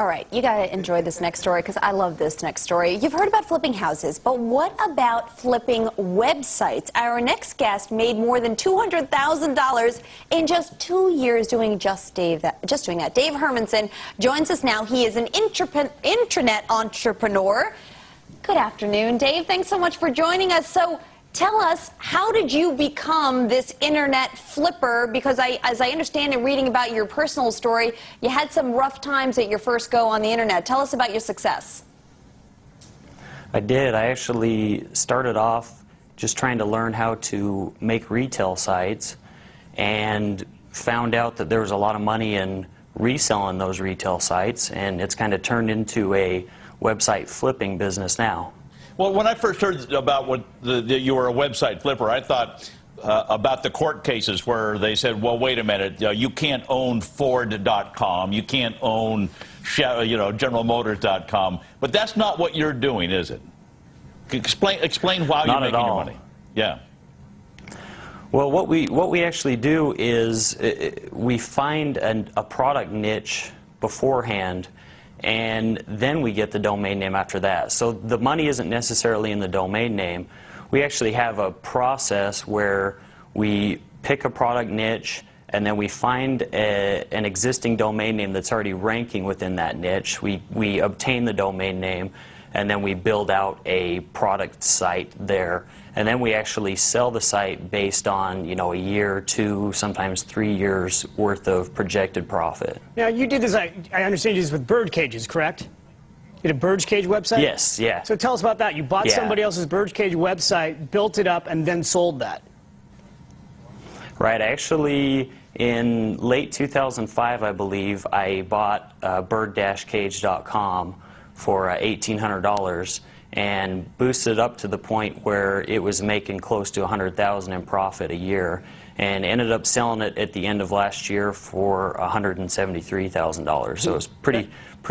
All right, you got to enjoy this next story because I love this next story. You've heard about flipping houses, but what about flipping websites? Our next guest made more than $200,000 in just 2 years doing doing that. Dave Hermansen joins us now. He is an internet entrepreneur. Good afternoon, Dave. Thanks so much for joining us. So tell us, how did you become this internet flipper? Because as I understand and reading about your personal story, you had some rough times at your first go on the internet. Tell us about your success. I did. I actually started off just trying to learn how to make retail sites and found out that there was a lot of money in reselling those retail sites, and it's kind of turned into a website flipping business now. Well, when I first heard about you were a website flipper, I thought about the court cases where they said, well, wait a minute, you can't own Ford.com, you can't own GeneralMotors.com, but that's not what you're doing, is it? Explain how you're making your money. Yeah. Well, what we actually do is we find a product niche beforehand, and then we get the domain name after that. So the money isn't necessarily in the domain name. We actually have a process where we pick a product niche, and then we find an existing domain name that's already ranking within that niche. We obtain the domain name, and then we build out a product site there. And then we actually sell the site based on, a year, 2, sometimes 3 years worth of projected profit. Now, you did this, I understand you did this with bird cages, correct? You did a bird cage website? Yes, yeah. So tell us about that. You bought somebody else's bird cage website, built it up, and then sold that. Right. Actually, in late 2005, I believe, I bought bird-cage.com for $1,800 and boosted it up to the point where it was making close to $100,000 in profit a year, and ended up selling it at the end of last year for $173,000. So it was pretty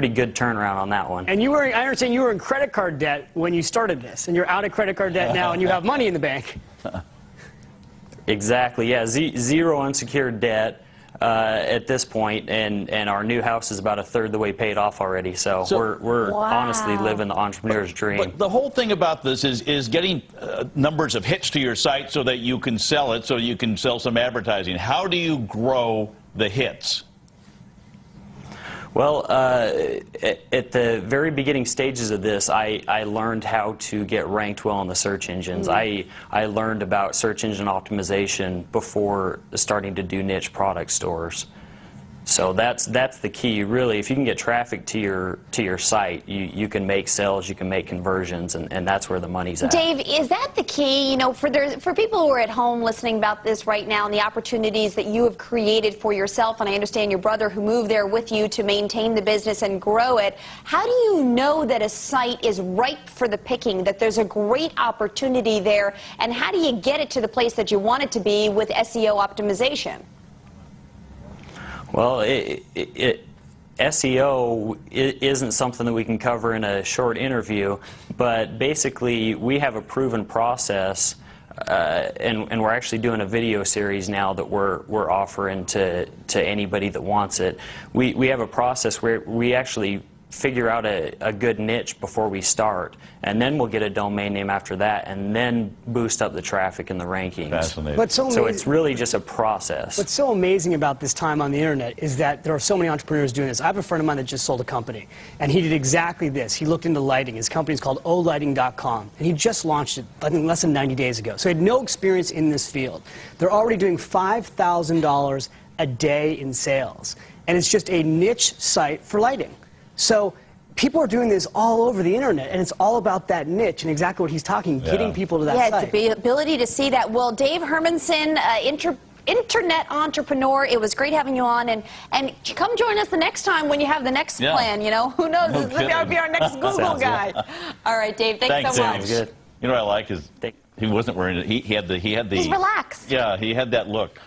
good turnaround on that one. And I understand you were in credit card debt when you started this, and you're out of credit card debt now, and you have money in the bank. Exactly. Yeah. Zero unsecured debt at this point, and our new house is about 1/3 the way paid off already. So we're honestly living the entrepreneur's dream. But the whole thing about this is getting numbers of hits to your site so that you can sell it, so you can sell some advertising. How do you grow the hits? Well, at the very beginning stages of this, I learned how to get ranked well on the search engines. I learned about search engine optimization before starting to do niche product stores. So that's the key, really. If you can get traffic to your site, you can make sales, you can make conversions, and that's where the money's at. Dave, is that the key? For people who are at home listening about this right now and the opportunities that you have created for yourself, and I understand your brother who moved there with you to maintain the business and grow it, how do you know that a site is ripe for the picking, that there's a great opportunity there, and how do you get it to the place that you want it to be with SEO optimization? Well, SEO isn't something that we can cover in a short interview, but basically we have a proven process, and we're actually doing a video series now that we're offering to anybody that wants it. We have a process where we actually figure out a good niche before we start, and then we'll get a domain name after that, and then boost up the traffic and the rankings. Fascinating. So it's really just a process. What's so amazing about this time on the internet is that there are so many entrepreneurs doing this. I have a friend of mine that just sold a company, and he did exactly this. He looked into lighting. His company is called olighting.com, and he just launched it, I think, less than 90 days ago. So he had no experience in this field. They're already doing $5,000 a day in sales, and it's just a niche site for lighting. So people are doing this all over the internet, and it's all about that niche and exactly what he's talking, getting people to that site. The ability to see that. Well, Dave Hermansen, internet entrepreneur, it was great having you on, and come join us the next time when you have the next plan. Who knows? This might be our next Google guy. All right, Dave. Thanks so much. Good. You know what I like is he wasn't wearing it. He had the. He's relaxed. Yeah, he had that look.